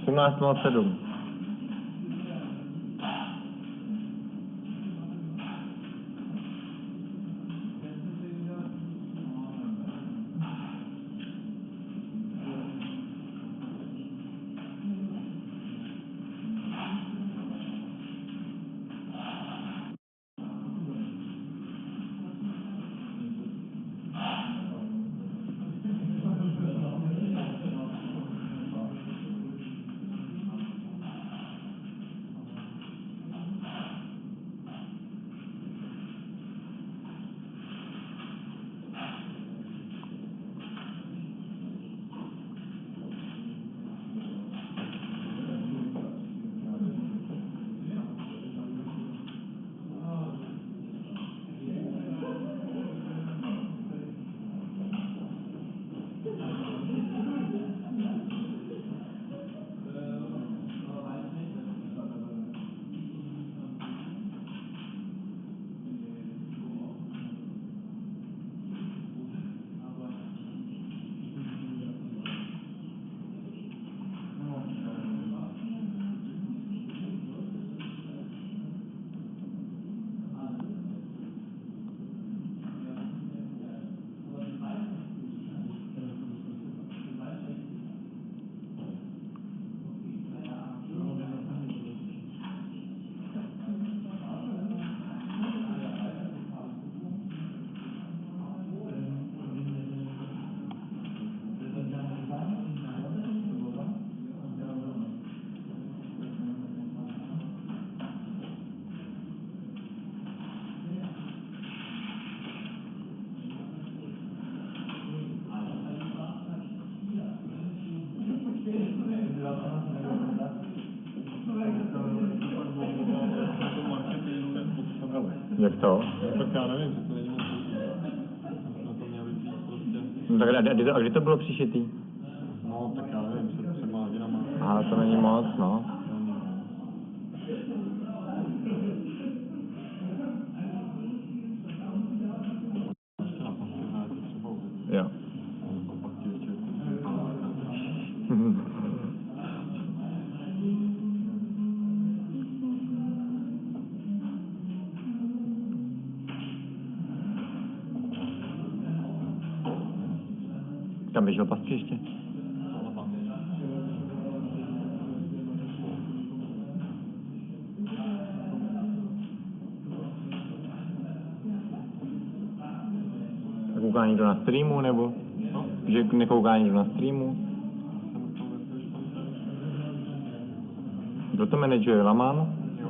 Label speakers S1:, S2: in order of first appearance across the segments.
S1: 18:07. Jak to?
S2: Tak já nevím, že to není moc na to měl být prostě.
S1: No tak a kdy to bylo přišitý?
S2: No tak já nevím, před 3 hodinama.
S1: Aha, to není moc, no.
S2: Ještě na Podpěra je to třeba uvědět.
S1: Jo.
S2: A pak ti ještě
S1: Tam běžel pasky ještě? A kouká někdo na streamu, nebo?
S2: no?
S1: Že nekouká někdo na streamu? Kdo to manažuje? Lamán?
S2: Jo.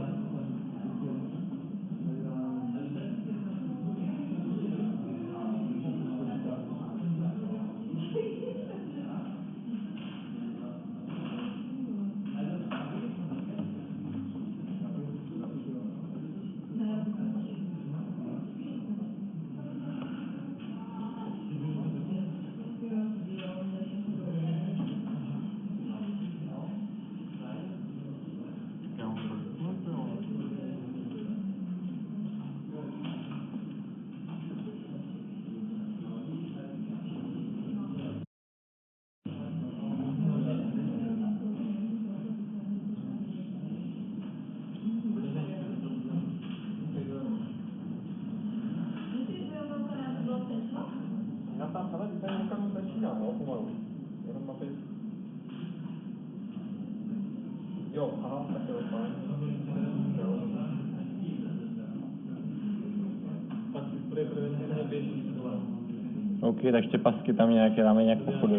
S2: Já tam, hele, ty tady někam začíná, jo, pomalu. Jenom aby... Jo, aha, tak jo, fajn. Jo. Tak si prvně neběží.
S1: OK, tak ještě pasky tam nějaké dáme nějak pochodu.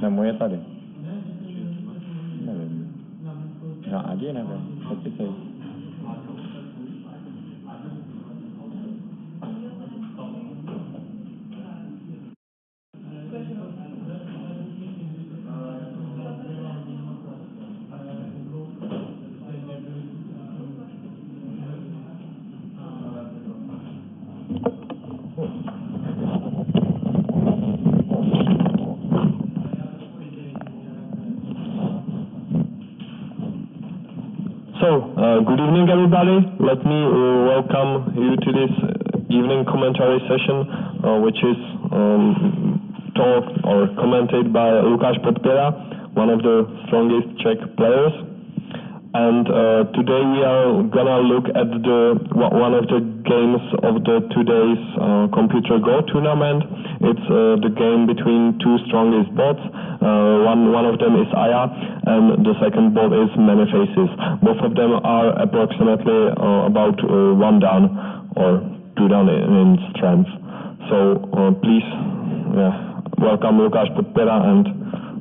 S1: Nebo je tady? Nevím. No Adi, nevím. Co ty jsi?
S3: Good evening, everybody. Let me welcome you to this evening commentary session, which is taught or commented by Lukáš Podpěra. one of the strongest Czech players. And today we are gonna look at one of the games of the today's Computer Go tournament. It's the game between two strongest bots. One of them is Aya, and the second bot is Many Faces. Both of them are approximately about 1 down or 2 down in strength. So please, welcome Lukáš Podpěra and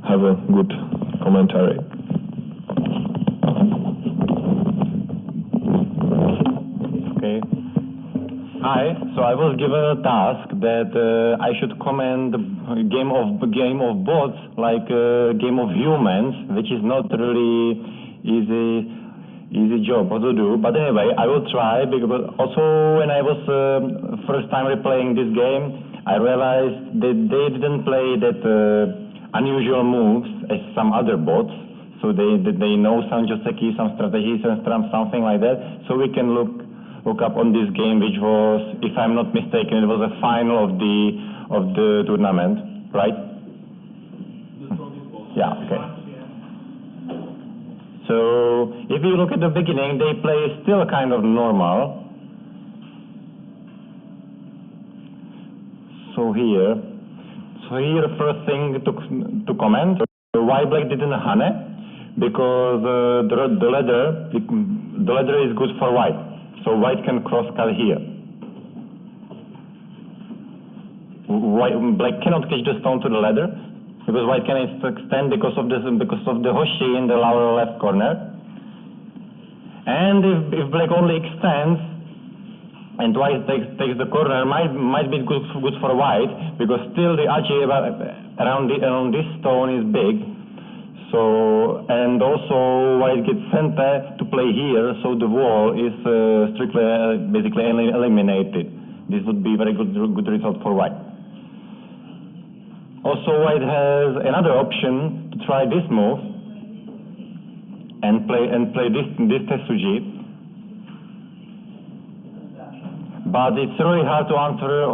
S3: have a good commentary.
S1: Okay. Hi. So I was given a task that I should comment a game of bots like a game of humans, which is not really easy job to do. But anyway, I will try, because also when I was first time replaying this game, I realized that they didn't play that unusual moves as some other bots. So they know some Joseki, some strategies, and something like that. So we can look up on this game, which was, if I'm not mistaken, it was a final of the tournament, right? Yeah. Okay. So if you look at the beginning, they play still kind of normal. So here, first thing to comment, why black didn't hane? Because the ladder is good for white, so white can cross cut here. Black cannot catch the stone to the ladder because white can extend because of the hoshi in the lower left corner. And if black only extends and white takes the corner, might be good for white, because still the aji around this stone is big. So, and also white gets center to play here, so the wall is strictly basically eliminated. This would be very good result for white. Also, white has another option to try this move and play this Tetsuji. But it's really hard to answer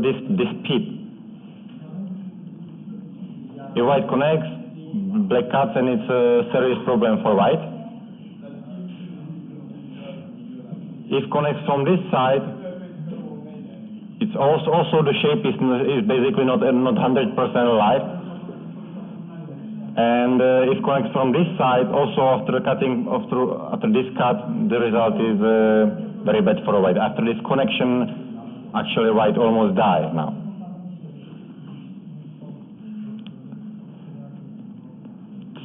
S1: this pip. If white connects, black cuts, and it's a serious problem for white. If connects from this side, it's also the shape is basically not 100% alive. And if connects from this side, also after this cut, the result is very bad for white. After this connection, actually white almost dies now.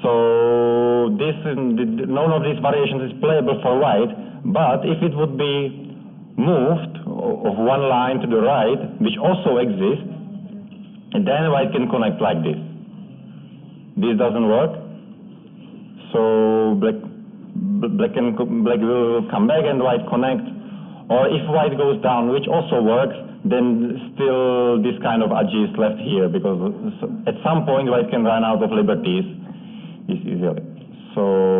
S1: So none of these variations is playable for white, but if it would be moved of one line to the right, which also exists, then white can connect like this. This doesn't work, so black will come back and white connect. Or if white goes down, which also works, then still this kind of aji is left here, because at some point white can run out of liberties easily. So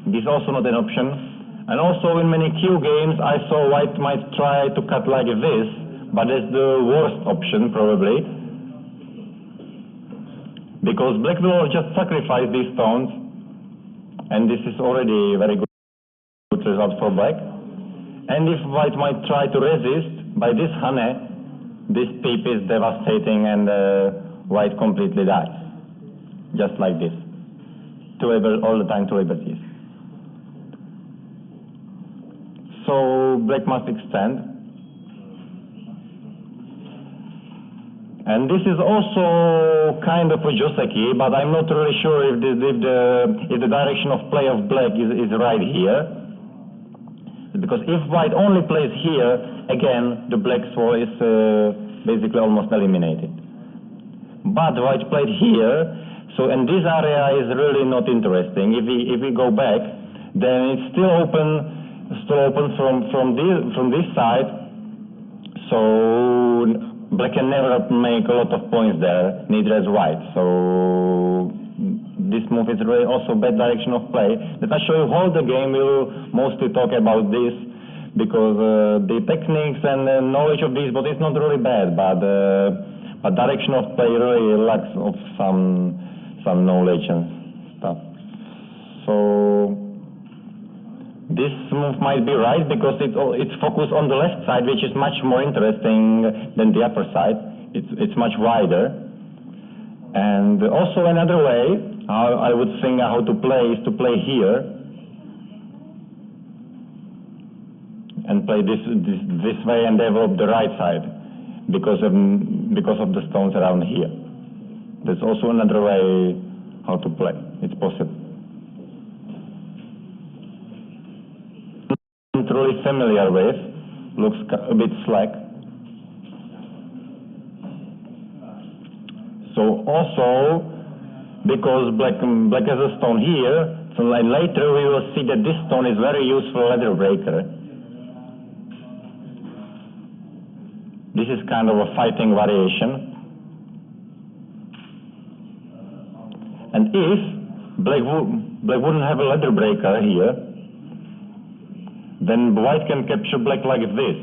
S1: this is also not an option. And also in many Q games I saw white might try to cut like this, but that's the worst option probably, because black will just sacrifice these stones, and this is already a very good result for black. And if white might try to resist by this hane, this peep is devastating, and white completely dies, just like this. All the time to liberties. So black must extend, and this is also kind of a joseki, but I'm not really sure if the direction of play of black is right here, because if white only plays here, again the black's wall is basically almost eliminated. But white played here. So, and this area is really not interesting. If we go back, then it's still open from this side. So black can never make a lot of points there, neither as white. So this move is really also bad direction of play. That actually whole the game will mostly talk about this, because the techniques and knowledge of this, but it's not really bad. But direction of play really lacks of some some knowledge and stuff. So this move might be right because it's focused on the left side, which is much more interesting than the upper side. It's much wider. And also another way, I would think how to play is to play here and play this way and develop the right side because of the stones around here. There's also another way how to play. It's possible. I'm truly familiar with. Looks a bit slack. So also, because black has a stone here, so later we will see that this stone is very useful ladder breaker. This is kind of a fighting variation. And if black wouldn't have a ladder breaker here, then white can capture black like this.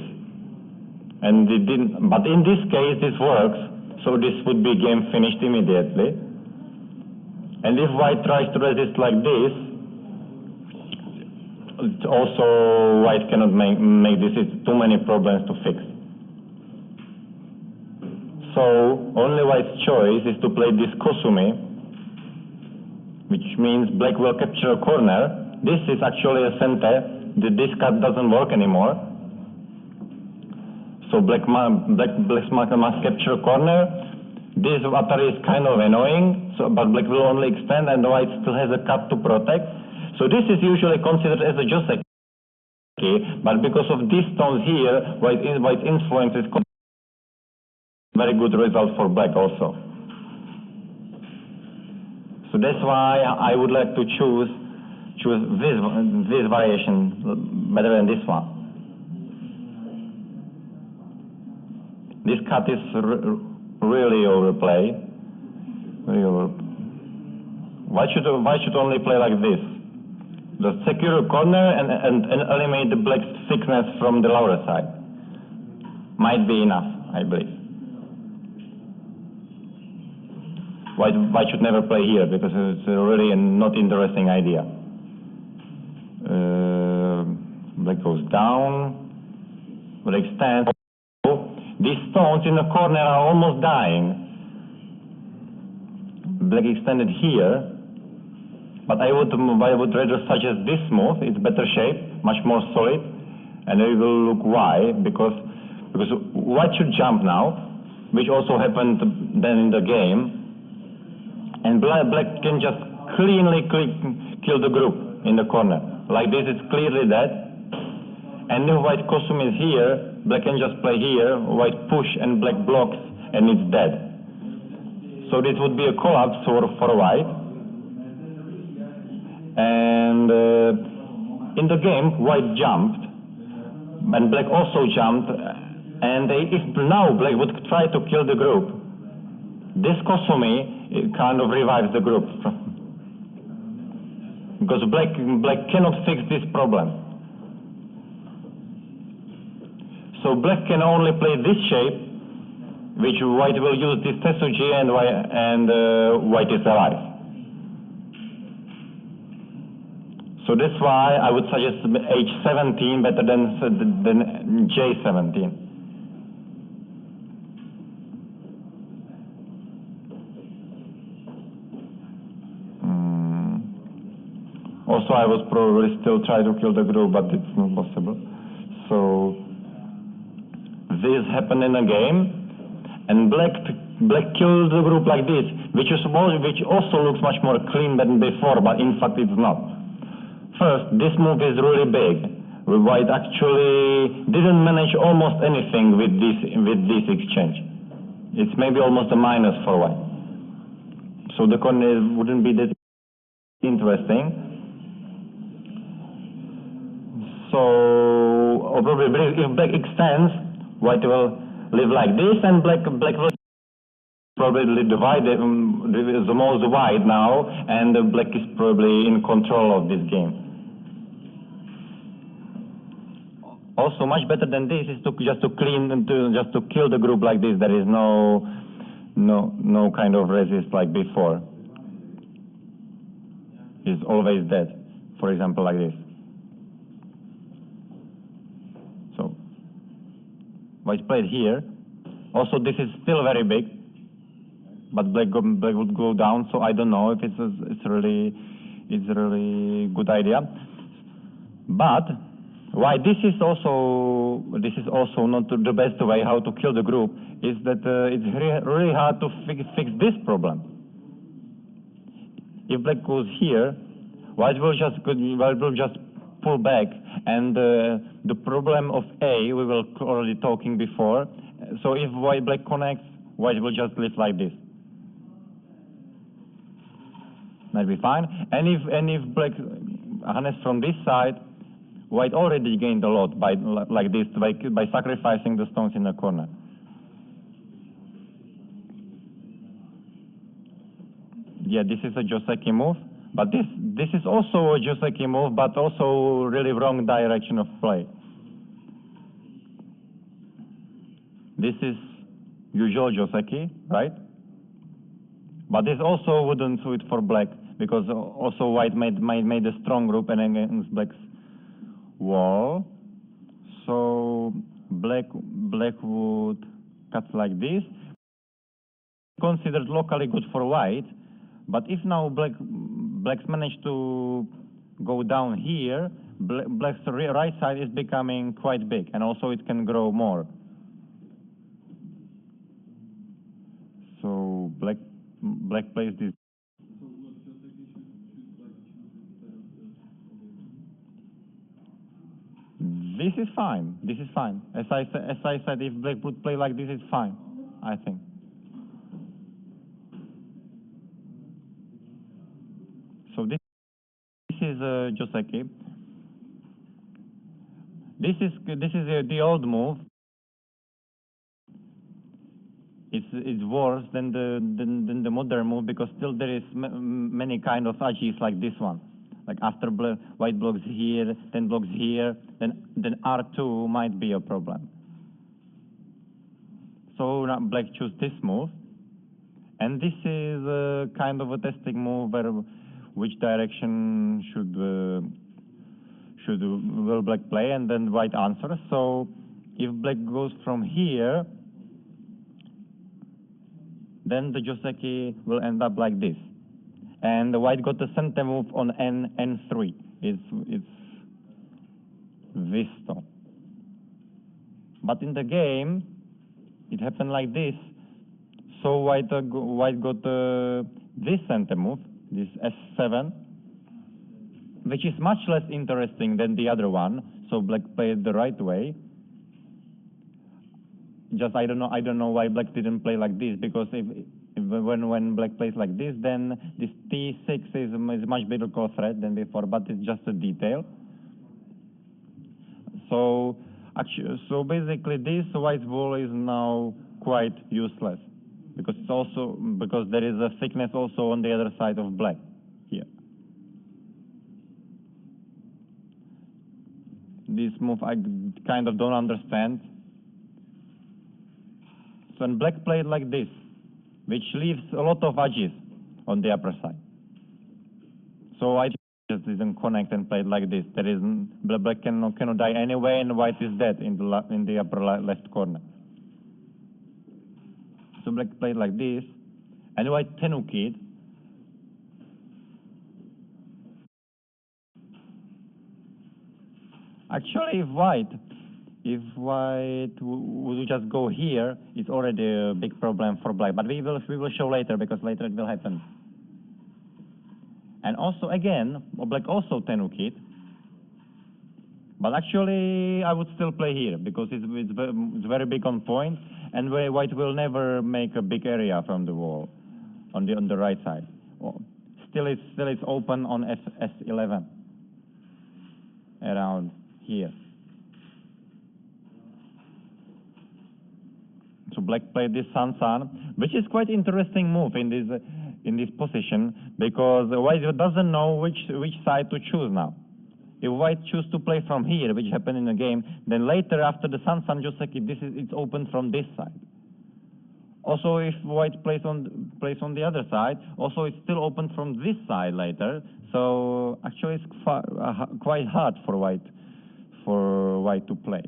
S1: And it didn't, but in this case this works, so this would be game finished immediately. And if white tries to resist like this, also white cannot make this. It's too many problems to fix. So only white's choice is to play this Kosumi, which means black will capture a corner. This is actually a center. This card doesn't work anymore. So black must capture a corner. This Atari is kind of annoying, but black will only extend and white still has a cut to protect. So this is usually considered as a Joseki, but because of these stones here, white's influence is very good result for black also. So that's why I would like to choose this variation better than this one. This cut is really overplayed. Why should only play like this? Just secure a corner and eliminate the black's thickness from the lower side. Might be enough, I believe. White should never play here because it's really a not interesting idea. Black goes down, black stands. These stones in the corner are almost dying. Black extended here, but I would rather suggest this move. It's better shape, much more solid, and we will look why, because white should jump now, which also happened then in the game, and black can just cleanly kill the group in the corner. Like this, it's clearly dead. And if white Kosumi is here, black can just play here, white push and black blocks, and it's dead. So this would be a collapse for white. And in the game, white jumped, and black also jumped, and if now black would try to kill the group, this Kosumi, it kind of revives the group. Because black cannot fix this problem. So black can only play this shape, which white will use this Tetsuji, and white is alive. So that's why I would suggest H17 better than J17. Also, I was probably still trying to kill the group, but it's not possible. So this happened in a game, and black killed the group like this, which also looks much more clean than before, but in fact it's not. First, this move is really big. White actually didn't manage almost anything with this exchange. It's maybe almost a minus for white. So the corner wouldn't be that interesting. So probably if black extends, white will live like this, and black will probably divide the most wide now, and black is probably in control of this game. Also, much better than this is just to kill the group like this. There is no kind of resist like before. is always dead. For example, like this. So white played here. Also, this is still very big, but black would go down. So I don't know if it's really good idea. But why this is also not the best way how to kill the group is that it's really hard to fix this problem. If black goes here, white will just pull back, and the problem of A we were already talking before. So if black connects, white will just live like this. Might be fine. And if black harness from this side, white already gained a lot by like this, by sacrificing the stones in the corner. Yeah, this is a Joseki move, but this is also a Joseki move, but also really wrong direction of play. This is usual Joseki, right? But this also wouldn't suit for black, because also white made a strong group and against black's wall. So black would cut like this. Considered locally good for white, but if now black's managed to go down here, black's right side is becoming quite big, and also it can grow more. So black plays this. This is fine. This is fine. As I said, if black would play like this, it's fine, I think. So this is Joseki. This is the old move. It's worse than the modern move, because still there is many kind of ajis like this one. Like after white blocks here, then blocks here, then R2 might be a problem. So now black choose this move, and this is kind of a testing move where which direction will black play, and then white answers. So if black goes from here, then the Joseki will end up like this. And the white got the center move on N3. It's visto. But in the game, it happened like this. So white got this center move, this S7, which is much less interesting than the other one. So black played the right way. Just I don't know why black didn't play like this, because when black plays like this, then this T6 is much bigger core threat than before, but it's just a detail. So basically this white wall is now quite useless, because there is a thickness also on the other side of black here. This move I kind of don't understand. So and black played like this, which leaves a lot of ajis on the upper side. So I just didn't connect and played like this. Black cannot die anyway, and white is dead in the upper left corner. So black played like this, and white tenukid. Actually, if white would just go here, it's already a big problem for black. But we will show later, because later it will happen. And also again, black also tenukid. But actually, I would still play here, because it's very big on point, and white will never make a big area from the wall on the right side. Still it's open on S11 around here. So black played this San, which is quite interesting move in this position, because white doesn't know which side to choose now. If white choose to play from here, which happened in the game, then later after the San Joseki, it's open from this side. Also, if white plays on the other side, also it's still open from this side later. So actually, it's quite hard for white to play.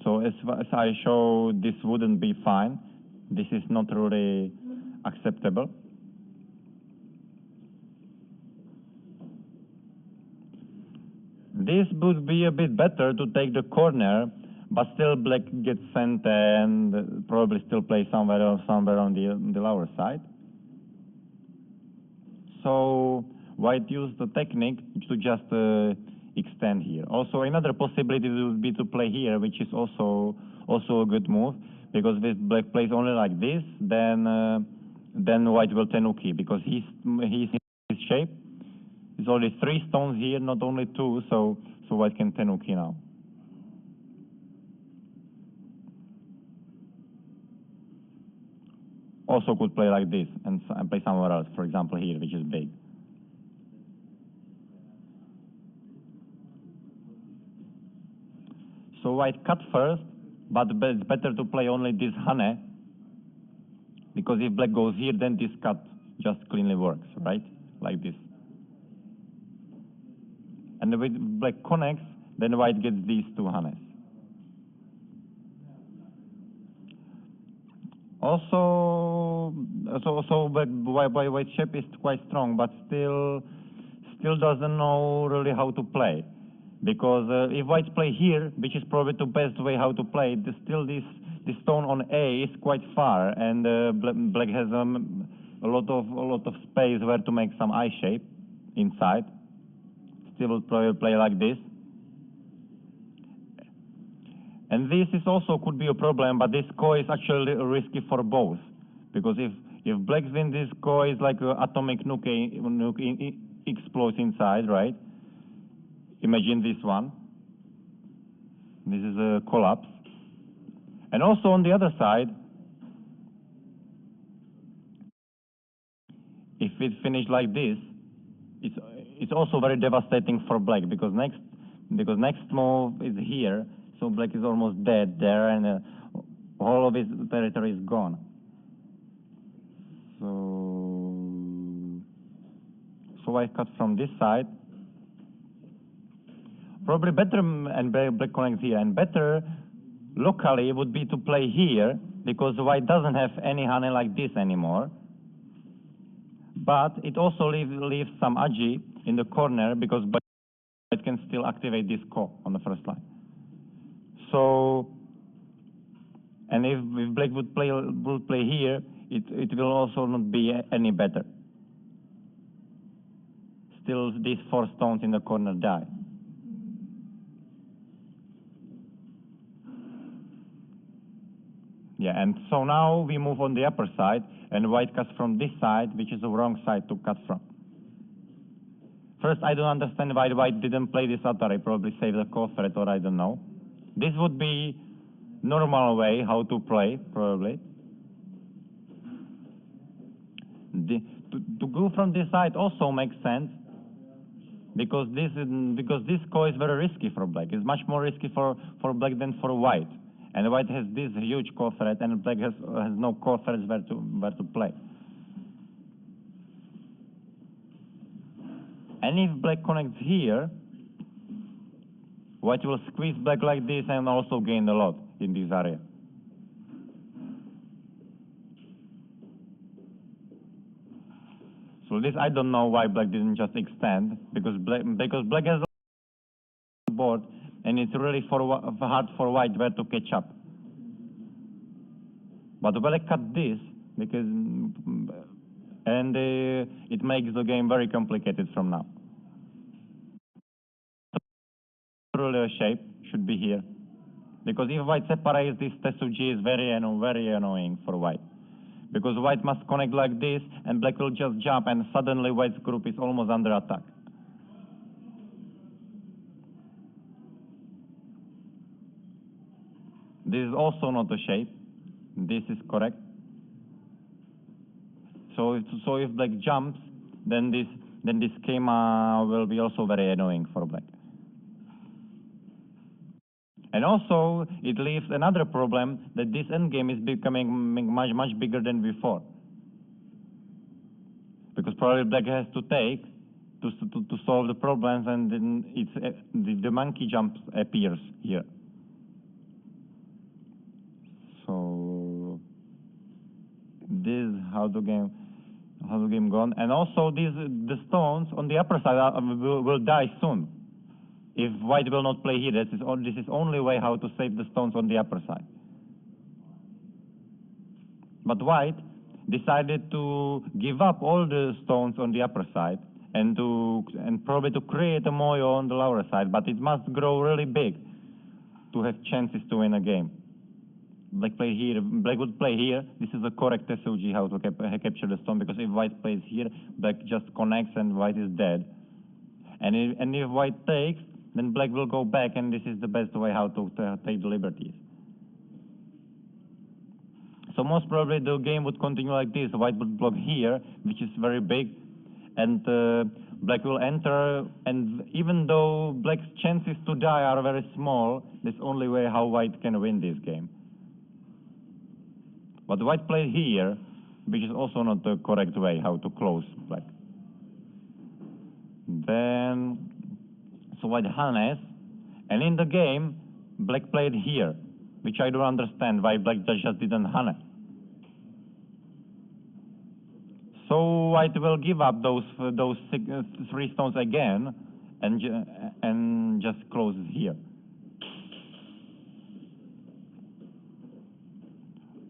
S1: So as I show, this wouldn't be fine. This is not really acceptable. This would be a bit better to take the corner, but still black gets sent and probably still play somewhere on the lower side. So white used the technique to just extend here. Also, another possibility would be to play here, which is also a good move, because if black plays only like this, then white will tenuki, because he's his shape. There's only 3 stones here, not only 2, so white can tenuki now. Also could play like this and play somewhere else, for example here, which is big. So white cut first, but it's better to play only this hane, because if black goes here, then this cut just cleanly works, right? Like this. And if black connects, then white gets these 2 hanes. Also, white shape is quite strong, but still doesn't know really how to play. Because if white play here, which is probably the best way how to play, still this stone on A is quite far, and black has a lot of space where to make some eye shape inside. Still will probably play like this. And this is also could be a problem, but this ko is actually risky for both, because if black wins this ko, is like an atomic nuke explodes inside, right? Imagine this one. This is a collapse. And also on the other side, if it finished like this, it's also very devastating for black, because next move is here, so black is almost dead there, and all of his territory is gone. So I cut from this side. Probably better, and black connects here, and better locally would be to play here, because white doesn't have any hane like this anymore. But it also leaves some aji in the corner, because white can still activate this ko on the first line. So, and if black would play here, it will also not be any better. Still, these 4 stones in the corner die. Yeah, and so now we move on the upper side, and white cuts from this side, which is the wrong side to cut from. First, I don't understand why white didn't play this atari, probably save the ko threat, or I don't know. This would be normal way how to play, probably. To go from this side also makes sense, because this ko is very risky for black. It's much more risky for black than for white. And white has this huge ko threat, and black has no ko threats where to play. And if black connects here, white will squeeze black like this and also gain a lot in this area. So this, I don't know why black didn't just extend, because black has a board, and it's really hard for white where to catch up. But black cut this, because it makes the game very complicated from now. Really a shape should be here, because if white separates, this Tesuji is very annoying for white, because white must connect like this, and black will just jump, and suddenly white's group is almost under attack. This is also not a shape. This is correct. So if black jumps, then this schema will be also very annoying for black. And also, it leaves another problem that this endgame is becoming much bigger than before. Because probably black has to take to solve the problems, and then the monkey jump appears here. So this is how the game gone. And also the stones on the upper side will die soon. If white will not play here, this is only way how to save the stones on the upper side. But white decided to give up all the stones on the upper side and probably to create a moyo on the lower side, but it must grow really big to have chances to win a game. Black play here. Black would play here. This is a correct SOG how to capture the stone, because if white plays here, black just connects and white is dead. And if white takes, then black will go back, and this is the best way how to take the liberties. So most probably the game would continue like this. White would block here, which is very big, and black will enter, and even though black's chances to die are very small, that's the only way how white can win this game. But white played here, which is also not the correct way how to close black. Then, so white harness, and in the game, black played here, which I don't understand why black just didn't harness. So white will give up those 3 stones again, and just closes here.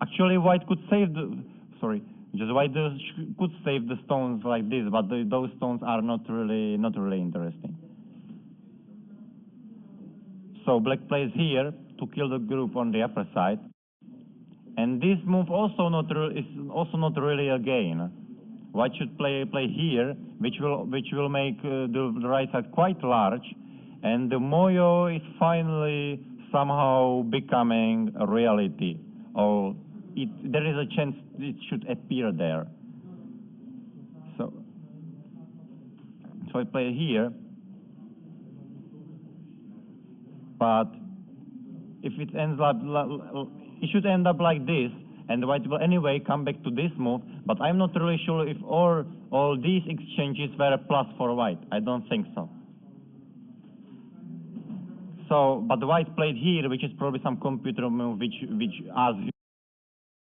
S1: Actually, white could save white could save the stones like this, but those stones are not really interesting. So black plays here to kill the group on the upper side, and this move is also not really a gain. White should play here, which will make the right side quite large, and the moyo is finally somehow becoming a reality. Or there is a chance it should appear there. So I play here, but if it ends up, it should end up like this, and white will anyway come back to this move, but I'm not really sure if all these exchanges were a plus for white. I don't think so. So, but white played here, which is probably some computer move which us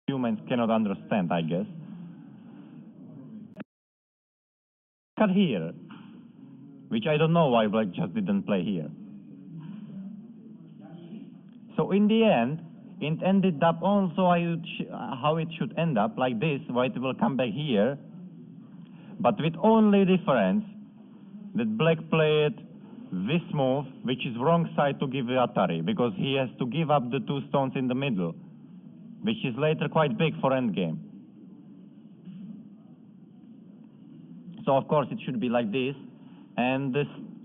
S1: humans cannot understand, I guess. Cut here, which I don't know why black just didn't play here. So in the end, it ended up also how it should end up, like this. White will come back here, but with only difference that black played this move, which is wrong side to give the Atari, because he has to give up the 2 stones in the middle, which is later quite big for endgame. So of course it should be like this, and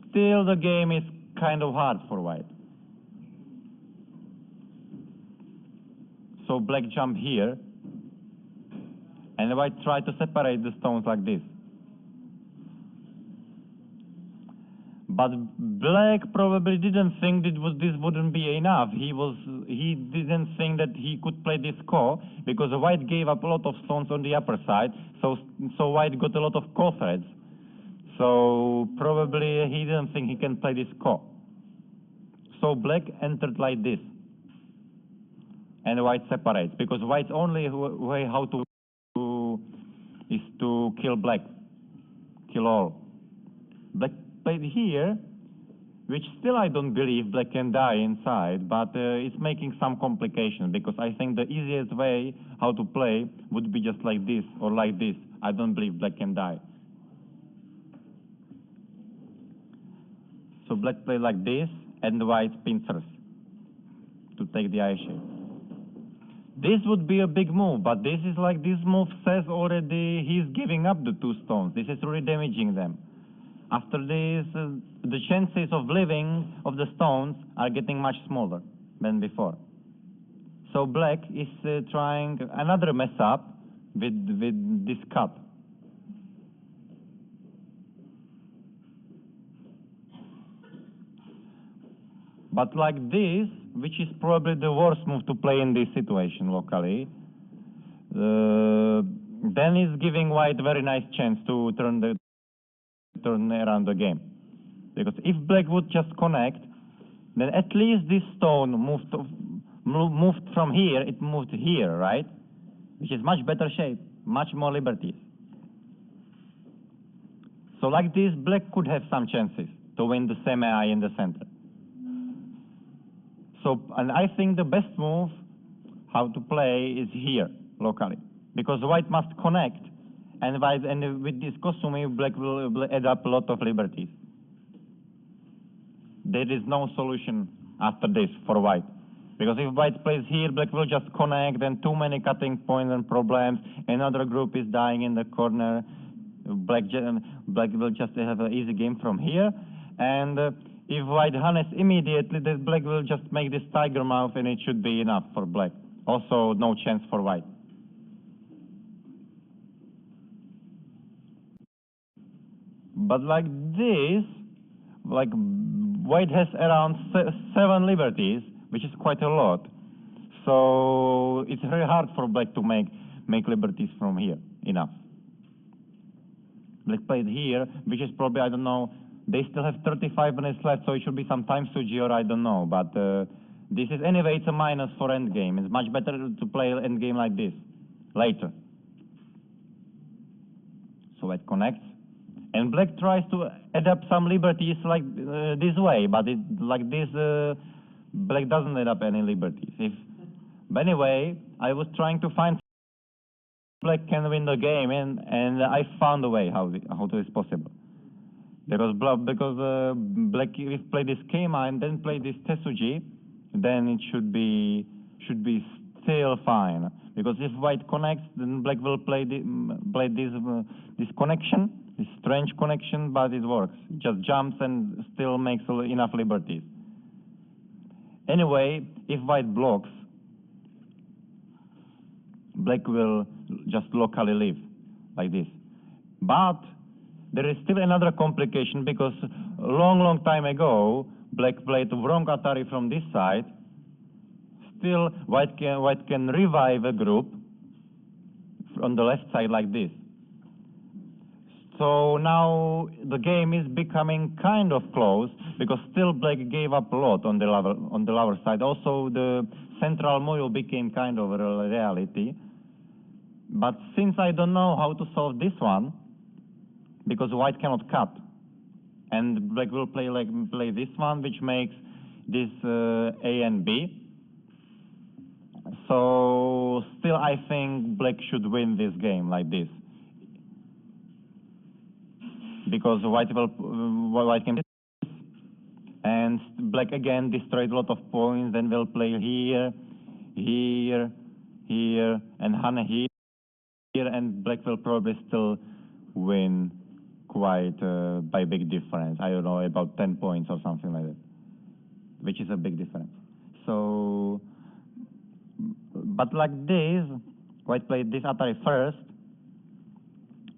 S1: still the game is kind of hard for white. So black jump here, and white try to separate the stones like this. But black probably didn't think this wouldn't be enough. He didn't think that he could play this core, because white gave up a lot of stones on the upper side, so white got a lot of core threads. So probably he didn't think he can play this core. So black entered like this, and white separates, because white's only way how to is to kill black, kill all. Black played here, which still I don't believe black can die inside, but it's making some complications, because I think the easiest way how to play would be just like this or like this. I don't believe black can die. So black played like this, and white pincers to take the eye shape. This would be a big move, but this move says already he's giving up the 2 stones. This is really damaging them. After this, the chances of living of the stones are getting much smaller than before. So black is trying another mess up with this cut. But like this, which is probably the worst move to play in this situation locally, then is giving white a very nice chance to turn around the game. Because if black would just connect, then at least this stone moved from here, it moved here, right? Which is much better shape, much more liberties. So like this, black could have some chances to win the semi in the center. So, and I think the best move how to play is here, locally. Because white must connect, and with this costume, black will add up a lot of liberties. There is no solution after this for white. Because if white plays here, black will just connect, then too many cutting points and problems. Another group is dying in the corner. Black will just have an easy game from here. And if white harness immediately, then black will just make this tiger mouth, and it should be enough for black. Also, no chance for white. But like this, like white has around 7 liberties, which is quite a lot. So it's very hard for black to make liberties from here enough. Black played here, which is probably, I don't know, they still have 35 minutes left, so it should be some time suji, or I don't know. But this is anyway, it's a minus for endgame. It's much better to play endgame like this later. So white connects. And black tries to add up some liberties like this way, but like this, black doesn't add up any liberties. But anyway, I was trying to find black can win the game, and I found a way how this is possible. Because black, if play this Kema and then play this Tesuji, then it should be still fine. Because if white connects, then black will play this connection, this strange connection, but it works. It just jumps and still makes enough liberties. Anyway, if white blocks, black will just locally live like this. But there is still another complication, because a long time ago, black played wrong Atari from this side. Still, white can revive a group on the left side like this. So now the game is becoming kind of close, because still black gave up a lot on the lower side. Also, the central move became kind of a reality. But since I don't know how to solve this one, because white cannot cut, and black will play this one, which makes this A and B. So still, I think black should win this game like this, because white can this, and black again destroyed a lot of points. Then will play here, and Hane here, and black will probably still win quite by big difference. I don't know, about 10 points or something like that, which is a big difference. So, but like this, white played this Atari first,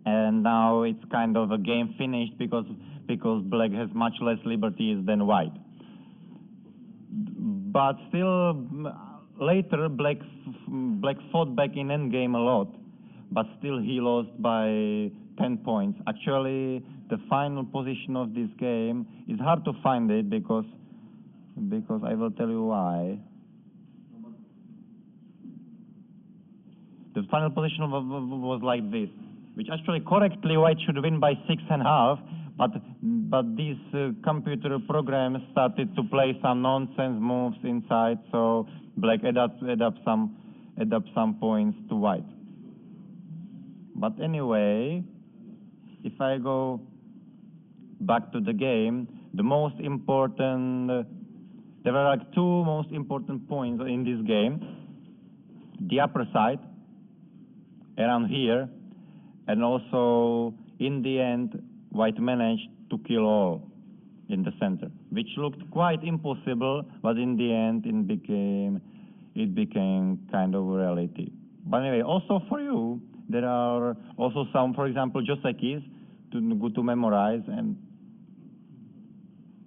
S1: and now it's kind of a game finished, because black has much less liberties than white. But still, later black fought back in endgame a lot, but still he lost by 10 points. Actually, the final position of this game is hard to find it, because I will tell you why. The final position was like this, which actually correctly white should win by 6.5, but these computer programs started to play some nonsense moves inside, so black add up some points to white. But anyway, if I go back to the game, there are like 2 most important points in this game. The upper side, around here, and also in the end, white managed to kill all in the center, which looked quite impossible, but in the end, it became kind of a reality. But anyway, also for you, there are also some, for example, Josekis to memorize, and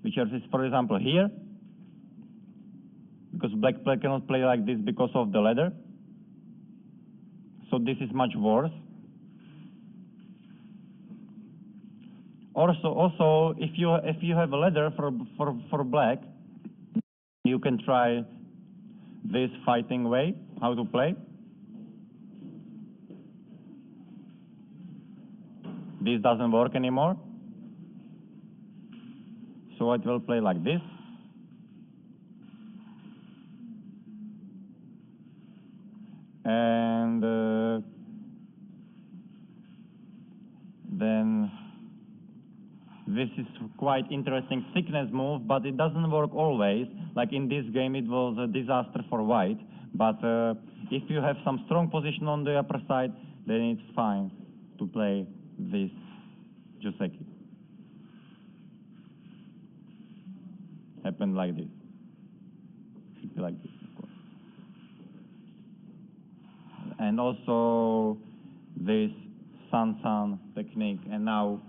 S1: which are, for example, here, because black player cannot play like this because of the ladder. So this is much worse. Also, if you have a ladder for black, you can try this fighting way how to play. This doesn't work anymore. So it will play like this. And then this is quite interesting thickness move, but it doesn't work always. Like in this game, it was a disaster for white. But if you have some strong position on the upper side, then it's fine to play this Joseki. Happened like this. Should be like this, of course. And also this San technique, and now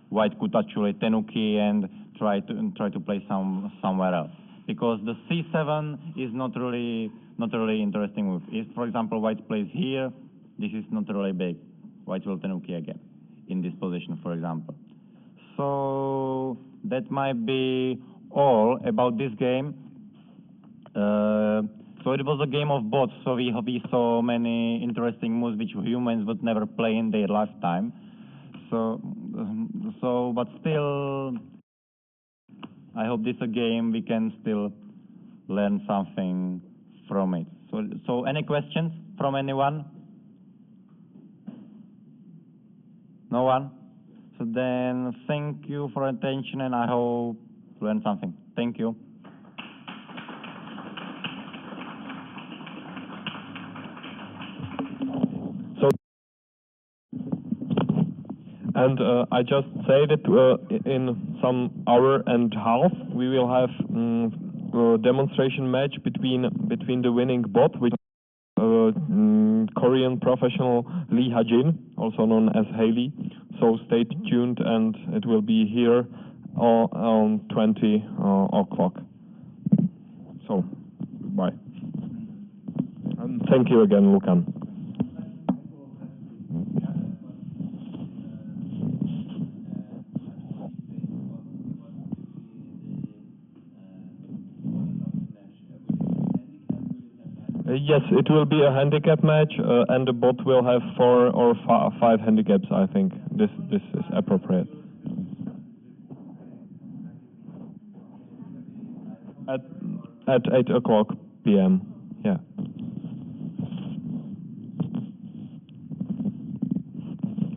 S1: white could actually tenuki and try to play somewhere else, because the c7 is not really interesting move. If, for example, white plays here, this is not really big. White will tenuki again in this position, for example. So that might be all about this game. So it was a game of bots, so we saw many interesting moves which humans would never play in their lifetime. But still, I hope this is a game we can still learn something from it. So any questions from anyone? No one? So then thank you for attention, and I hope you learned something. Thank you.
S3: And I just say that in some hour and a half we will have a demonstration match between the winning bot, which Korean professional Lee Ha-jin, also known as Haley. So stay tuned, and it will be here on 20 o'clock. So bye. And thank you again, Lukan. Yes, it will be a handicap match, and the bot will have 4 or 5 handicaps, I think. This is appropriate. At 8 o'clock p.m. Yeah.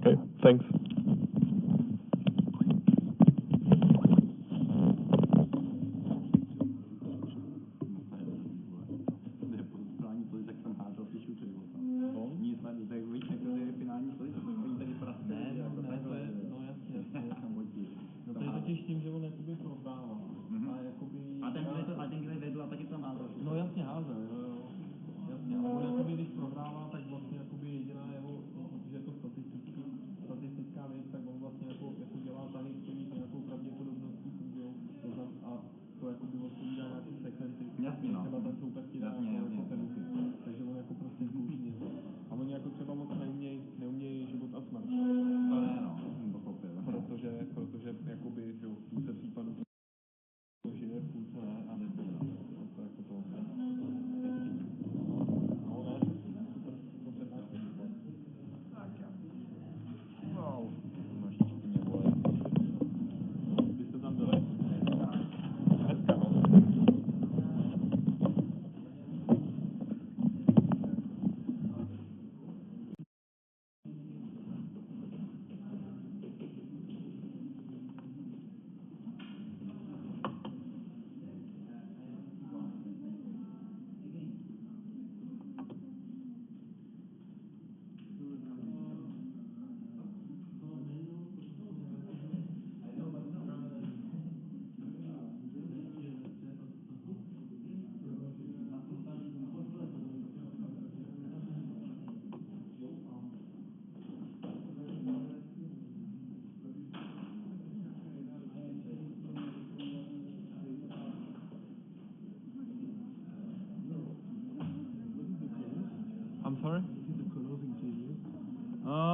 S3: Okay, thanks.
S2: No jasně házel, jo. Jasně, ale on jakoby, když prohrává, tak vlastně jakoby jediná jeho, protože je to statistická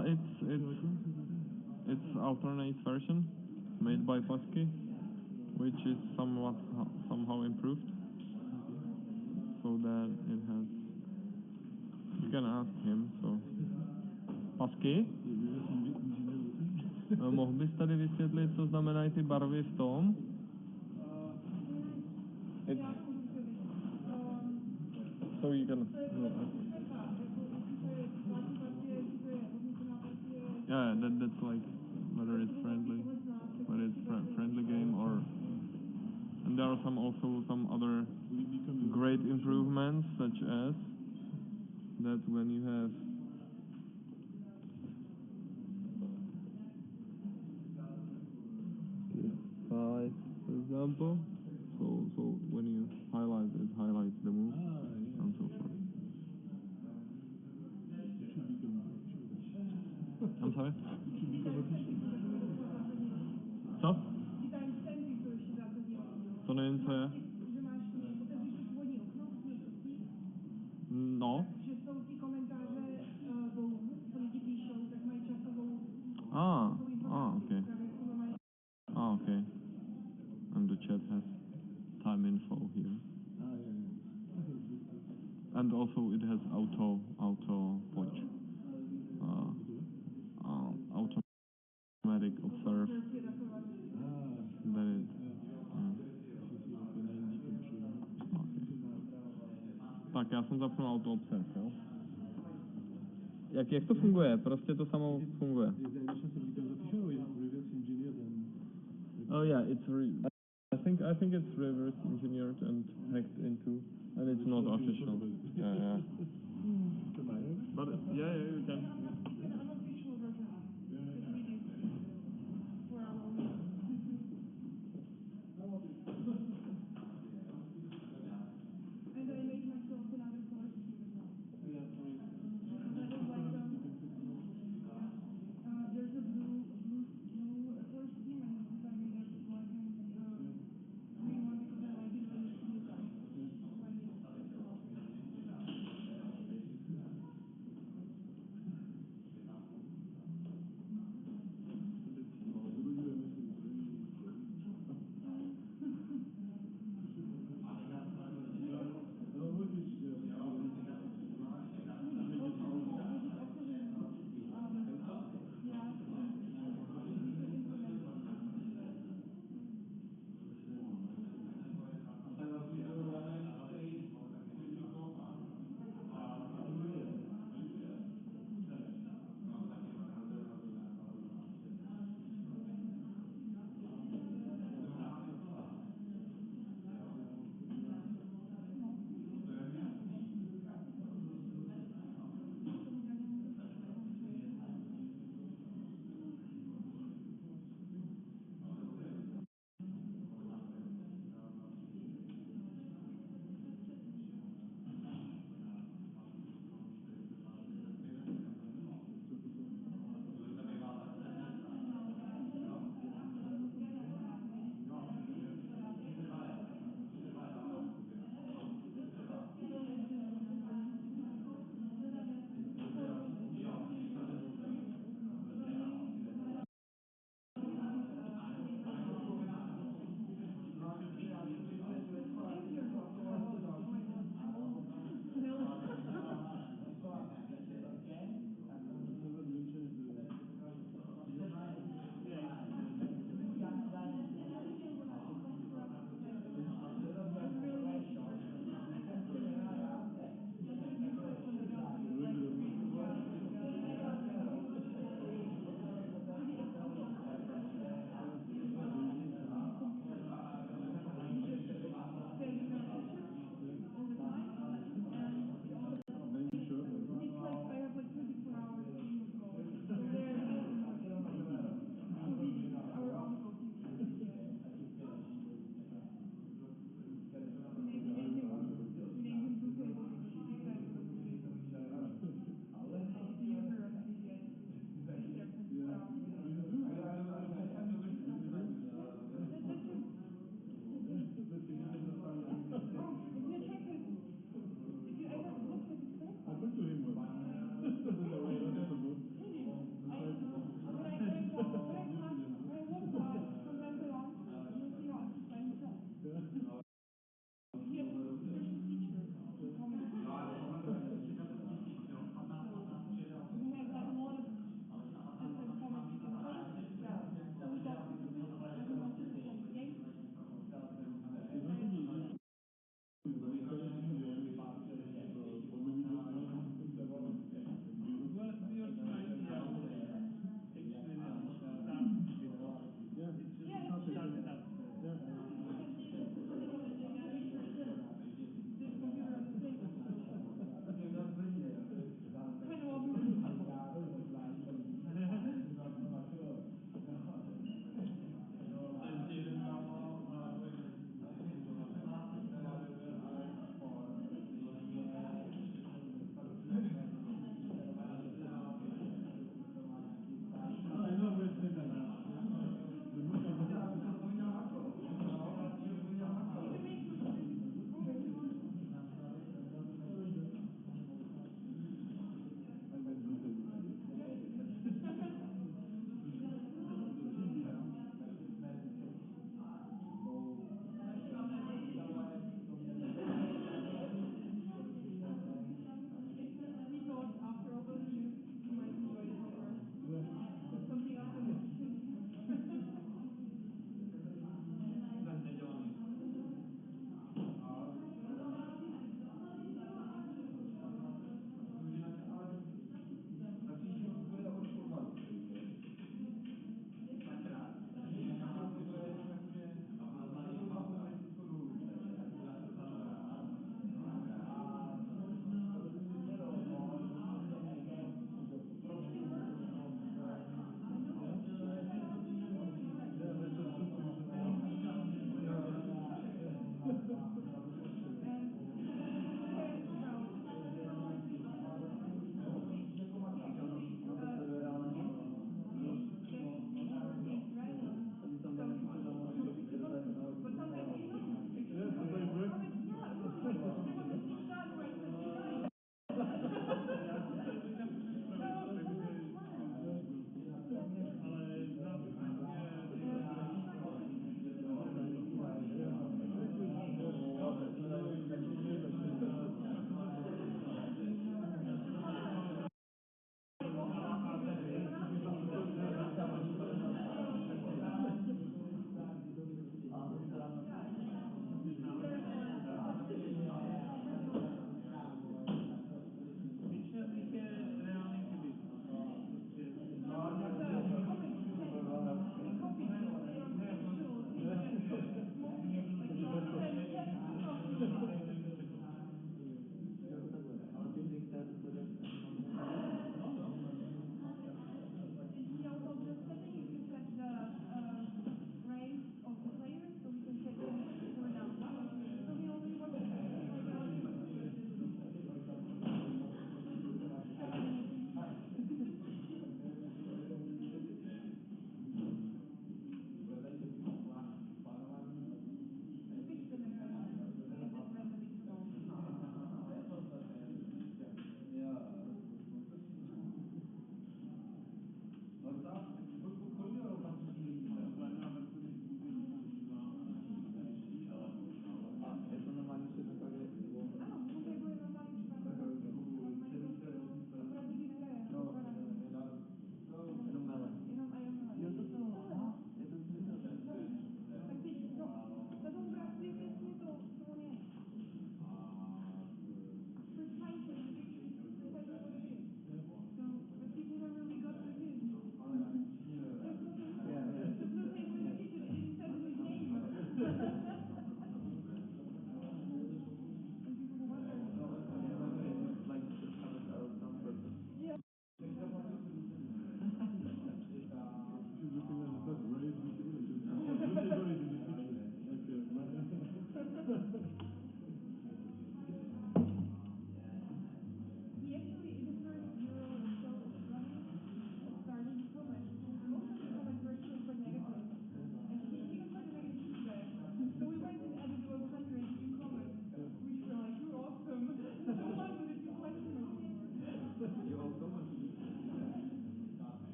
S4: Well, it's alternate version made by Pasky, which is somehow improved. So that it has. You can ask him. So Pasky, mohl bys tady vysvětlit, co znamenají ty barvy v tom? So you can. Yeah, that's like whether it's friendly game or, and there are also some other great improvements, such as that when you have size, for example, so when you highlight, it highlights the move and so forth. I'm sorry? Co? To nevím, co je. No. Okay. Okay. And the chat has time info here. And also it has auto watch. Automatic observe. That is. Okay. Tak, já jsem zapnul auto observe, jo? Jak to funguje? Prostě to samo funguje. Oh yeah, it's I think it's reverse engineered and hacked into, and it's not official. Yeah. But yeah, you can.